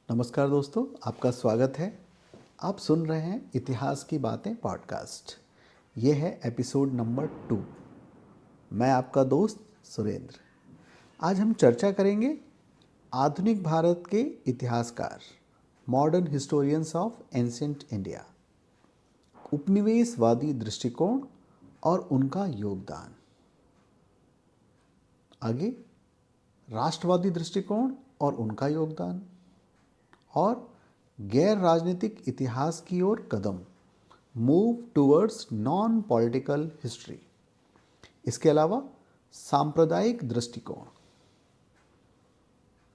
नमस्कार दोस्तों, आपका स्वागत है। आप सुन रहे हैं इतिहास की बातें पॉडकास्ट। ये है एपिसोड नंबर 2। मैं आपका दोस्त सुरेंद्र। आज हम चर्चा करेंगे आधुनिक भारत के इतिहासकार, modern historians of ancient India, उपनिवेशवादी दृष्टिकोण और उनका योगदान। आगे राष्ट्रवादी दृष्टिकोण और उनका योगदान, और गैर राजनीतिक इतिहास की ओर कदम, move towards non political history. इसके अलावा सांप्रदायिक दृष्टिकोण,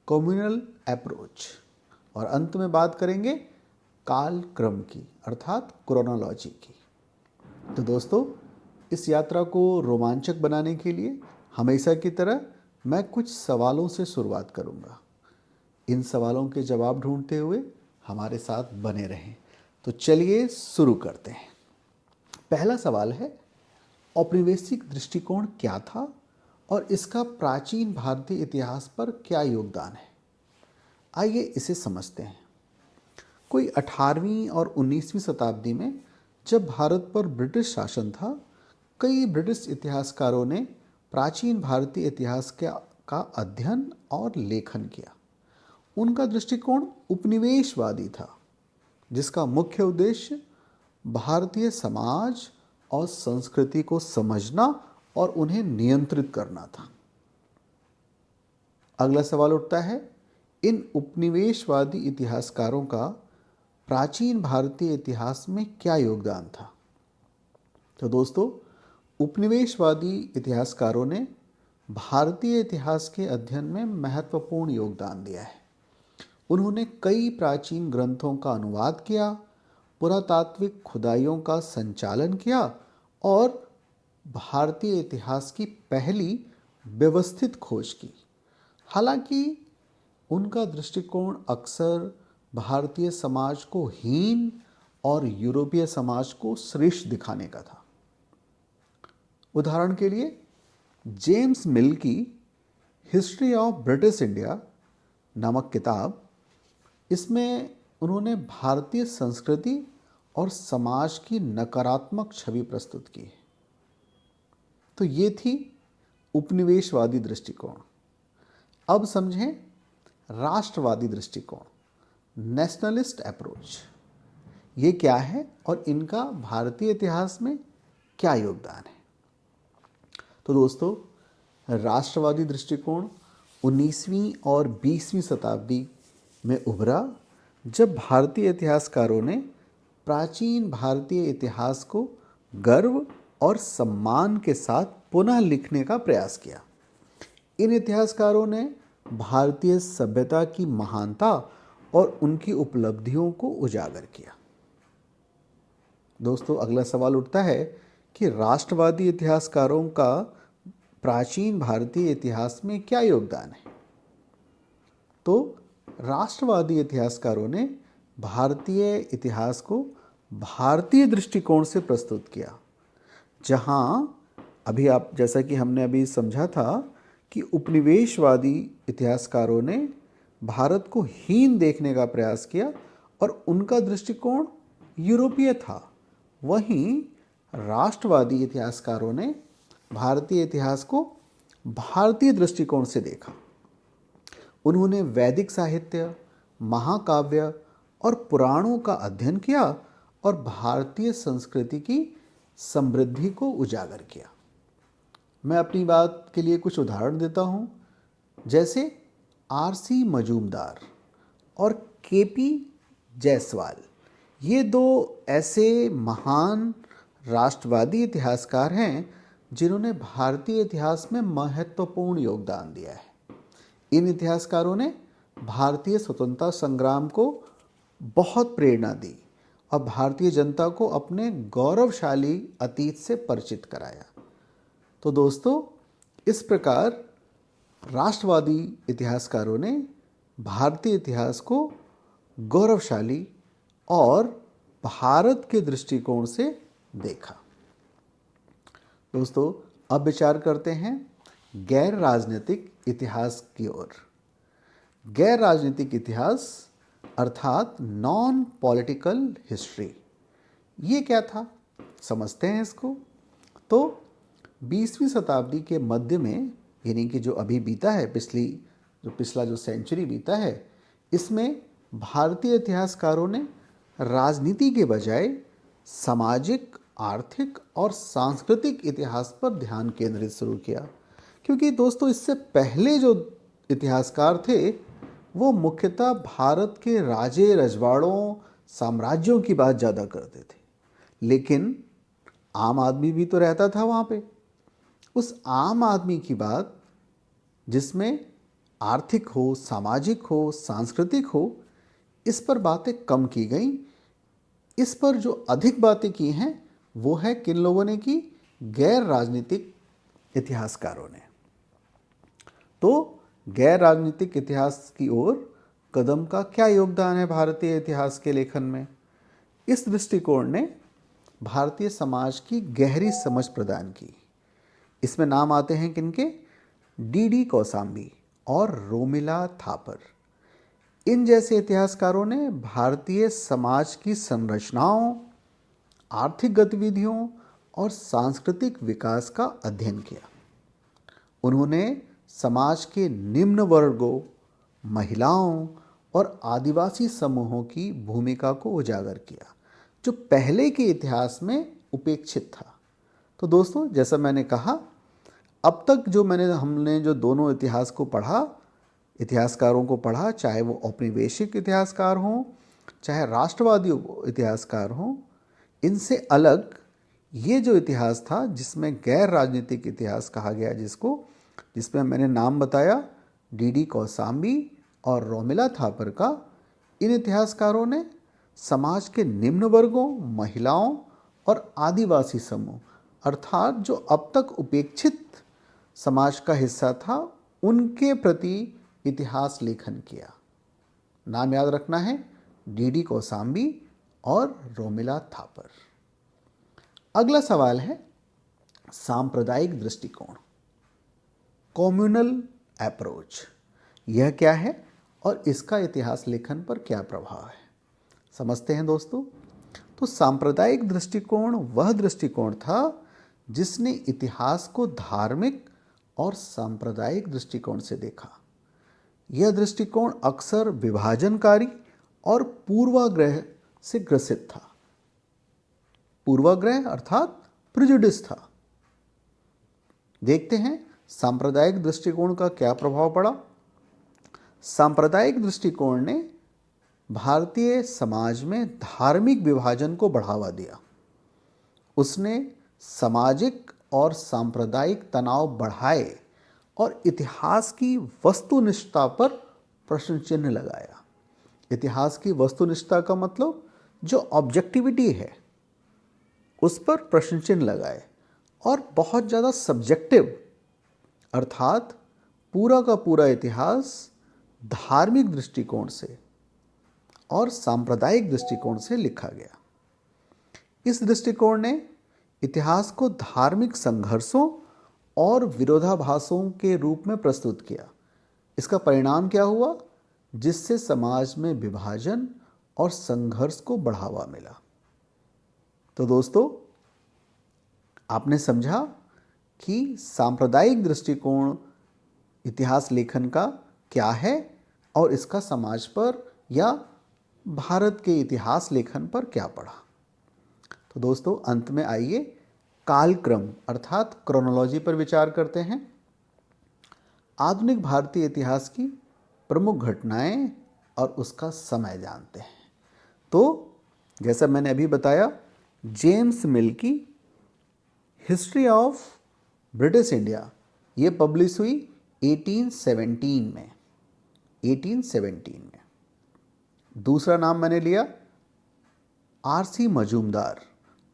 कम्युनल अप्रोच, और अंत में बात करेंगे काल क्रम की अर्थात क्रोनोलॉजी की। तो दोस्तों, इस यात्रा को रोमांचक बनाने के लिए हमेशा की तरह मैं कुछ सवालों से शुरुआत करूंगा। इन सवालों के जवाब ढूंढते हुए हमारे साथ बने रहें। तो चलिए शुरू करते हैं। पहला सवाल है, औपनिवेशिक दृष्टिकोण क्या था और इसका प्राचीन भारतीय इतिहास पर क्या योगदान है? आइए इसे समझते हैं। कोई 18वीं और 19वीं शताब्दी में जब भारत पर ब्रिटिश शासन था, कई ब्रिटिश इतिहासकारों ने प्राचीन भारतीय इतिहास का अध्ययन और लेखन किया। उनका दृष्टिकोण उपनिवेशवादी था, जिसका मुख्य उद्देश्य भारतीय समाज और संस्कृति को समझना और उन्हें नियंत्रित करना था। अगला सवाल उठता है, इन उपनिवेशवादी इतिहासकारों का प्राचीन भारतीय इतिहास में क्या योगदान था? तो दोस्तों, उपनिवेशवादी इतिहासकारों ने भारतीय इतिहास के अध्ययन में महत्वपूर्ण योगदान दिया है। उन्होंने कई प्राचीन ग्रंथों का अनुवाद किया, पुरातात्विक खुदाइयों का संचालन किया और भारतीय इतिहास की पहली व्यवस्थित खोज की। हालांकि उनका दृष्टिकोण अक्सर भारतीय समाज को हीन और यूरोपीय समाज को श्रेष्ठ दिखाने का था। उदाहरण के लिए, जेम्स मिल की हिस्ट्री ऑफ ब्रिटिश इंडिया नामक किताब, इसमें उन्होंने भारतीय संस्कृति और समाज की नकारात्मक छवि प्रस्तुत की है। तो ये थी उपनिवेशवादी दृष्टिकोण। अब समझें राष्ट्रवादी दृष्टिकोण, नेशनलिस्ट अप्रोच। ये क्या है और इनका भारतीय इतिहास में क्या योगदान है? तो दोस्तों, राष्ट्रवादी दृष्टिकोण 19वीं और 20वीं शताब्दी में उभरा, जब भारतीय इतिहासकारों ने प्राचीन भारतीय इतिहास को गर्व और सम्मान के साथ पुनः लिखने का प्रयास किया। इन इतिहासकारों ने भारतीय सभ्यता की महानता और उनकी उपलब्धियों को उजागर किया। दोस्तों, अगला सवाल उठता है कि राष्ट्रवादी इतिहासकारों का प्राचीन भारतीय इतिहास में क्या योगदान है? तो राष्ट्रवादी इतिहासकारों ने भारतीय इतिहास को भारतीय दृष्टिकोण से प्रस्तुत किया, जहां अभी आप जैसा कि हमने अभी समझा था कि उपनिवेशवादी इतिहासकारों ने भारत को हीन देखने का प्रयास किया और उनका दृष्टिकोण यूरोपीय था। वहीं राष्ट्रवादी इतिहासकारों ने भारतीय इतिहास को भारतीय दृष्टिकोण से देखा। उन्होंने वैदिक साहित्य, महाकाव्य और पुराणों का अध्ययन किया और भारतीय संस्कृति की समृद्धि को उजागर किया। मैं अपनी बात के लिए कुछ उदाहरण देता हूँ, जैसे आरसी मजूमदार और केपी जायसवाल। ये दो ऐसे महान राष्ट्रवादी इतिहासकार हैं जिन्होंने भारतीय इतिहास में महत्वपूर्ण योगदान दिया है। इन इतिहासकारों ने भारतीय स्वतंत्रता संग्राम को बहुत प्रेरणा दी और भारतीय जनता को अपने गौरवशाली अतीत से परिचित कराया। तो दोस्तों, इस प्रकार राष्ट्रवादी इतिहासकारों ने भारतीय इतिहास को गौरवशाली और भारत के दृष्टिकोण से देखा। दोस्तों, अब विचार करते हैं गैर राजनीतिक इतिहास की ओर। गैर राजनीतिक इतिहास अर्थात नॉन पॉलिटिकल हिस्ट्री। ये क्या था, समझते हैं इसको। तो 20वीं शताब्दी के मध्य में, यानी कि जो अभी बीता है, पिछला जो सेंचुरी बीता है, इसमें भारतीय इतिहासकारों ने राजनीति के बजाय सामाजिक, आर्थिक और सांस्कृतिक इतिहास पर ध्यान केंद्रित शुरू किया। क्योंकि दोस्तों, इससे पहले जो इतिहासकार थे वो मुख्यतः भारत के राजे रजवाड़ों, साम्राज्यों की बात ज़्यादा करते थे, लेकिन आम आदमी भी तो रहता था वहाँ पे। उस आम आदमी की बात, जिसमें आर्थिक हो, सामाजिक हो, सांस्कृतिक हो, इस पर बातें कम की गई। इस पर जो अधिक बातें की हैं वो है किन लोगों ने की, गैर राजनीतिक इतिहासकारों ने। तो गैर राजनीतिक इतिहास की ओर कदम का क्या योगदान है भारतीय इतिहास के लेखन में? इस दृष्टिकोण ने भारतीय समाज की गहरी समझ प्रदान की। इसमें नाम आते हैं किनके? डी कौशाम्बी और रोमिला थापर। इन जैसे इतिहासकारों ने भारतीय समाज की संरचनाओं, आर्थिक गतिविधियों और सांस्कृतिक विकास का अध्ययन किया। उन्होंने समाज के निम्न वर्गों, महिलाओं और आदिवासी समूहों की भूमिका को उजागर किया, जो पहले के इतिहास में उपेक्षित था। तो दोस्तों, जैसा मैंने कहा, अब तक हमने जो दोनों इतिहास को पढ़ा, इतिहासकारों को पढ़ा, चाहे वो औपनिवेशिक इतिहासकार हों, चाहे राष्ट्रवादी इतिहासकार हों, इनसे अलग ये जो इतिहास था, जिसमें गैर राजनीतिक इतिहास कहा गया, जिसमें मैंने नाम बताया डी कौशाम्बी और रोमिला थापर का, इन इतिहासकारों ने समाज के निम्न वर्गों, महिलाओं और आदिवासी समूह, अर्थात जो अब तक उपेक्षित समाज का हिस्सा था, उनके प्रति इतिहास लेखन किया। नाम याद रखना है, डी कौशाम्बी और रोमिला थापर। अगला सवाल है सांप्रदायिक दृष्टिकोण, कम्युनल अप्रोच। यह क्या है और इसका इतिहास लेखन पर क्या प्रभाव है, समझते हैं दोस्तों। तो सांप्रदायिक दृष्टिकोण वह दृष्टिकोण था जिसने इतिहास को धार्मिक और सांप्रदायिक दृष्टिकोण से देखा। यह दृष्टिकोण अक्सर विभाजनकारी और पूर्वाग्रह से ग्रसित था। पूर्वाग्रह अर्थात प्रिजुडिस था। देखते हैं सांप्रदायिक दृष्टिकोण का क्या प्रभाव पड़ा। सांप्रदायिक दृष्टिकोण ने भारतीय समाज में धार्मिक विभाजन को बढ़ावा दिया। उसने सामाजिक और सांप्रदायिक तनाव बढ़ाए और इतिहास की वस्तुनिष्ठता पर प्रश्न चिन्ह लगाया। इतिहास की वस्तुनिष्ठता का मतलब जो ऑब्जेक्टिविटी है, उस पर प्रश्न चिन्ह लगाए, और बहुत ज़्यादा सब्जेक्टिव, अर्थात पूरा का पूरा इतिहास धार्मिक दृष्टिकोण से और सांप्रदायिक दृष्टिकोण से लिखा गया। इस दृष्टिकोण ने इतिहास को धार्मिक संघर्षों और विरोधाभासों के रूप में प्रस्तुत किया। इसका परिणाम क्या हुआ? जिससे समाज में विभाजन और संघर्ष को बढ़ावा मिला। तो दोस्तों, आपने समझा कि सांप्रदायिक दृष्टिकोण इतिहास लेखन का क्या है और इसका समाज पर या भारत के इतिहास लेखन पर क्या पड़ा। तो दोस्तों, अंत में आइए कालक्रम अर्थात क्रोनोलॉजी पर विचार करते हैं। आधुनिक भारतीय इतिहास की प्रमुख घटनाएं और उसका समय जानते हैं। तो जैसा मैंने अभी बताया, जेम्स मिल की हिस्ट्री ऑफ ब्रिटिश इंडिया ये पब्लिश हुई 1817 में। 1817 में। दूसरा नाम मैंने लिया आर.सी. मजूमदार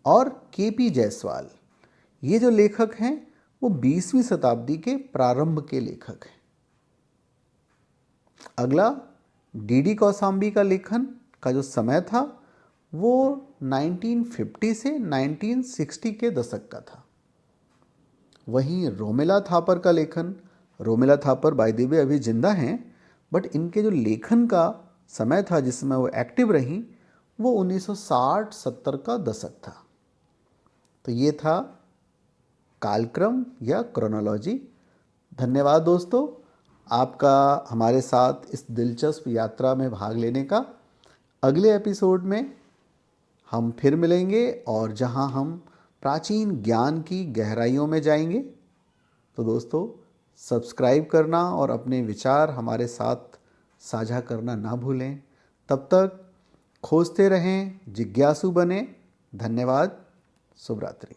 और के.पी. जायसवाल। ये जो लेखक हैं वो 20वीं शताब्दी के प्रारंभ के लेखक हैं। अगला डी कौशाम्बी का लेखन का जो समय था वो 1950 से 1960 के दशक का था। वहीं रोमिला थापर का लेखन, Romila Thapar by the way अभी जिंदा हैं, बट इनके जो लेखन का समय था जिसमें वो एक्टिव रहीं वो 1960-70 का दशक था। तो ये था कालक्रम या क्रोनोलॉजी। धन्यवाद दोस्तों, आपका हमारे साथ इस दिलचस्प यात्रा में भाग लेने का। अगले एपिसोड में हम फिर मिलेंगे और जहां हम प्राचीन ज्ञान की गहराइयों में जाएंगे। तो दोस्तों, सब्सक्राइब करना और अपने विचार हमारे साथ साझा करना ना भूलें। तब तक खोजते रहें, जिज्ञासु बने। धन्यवाद। शुभ रात्रि।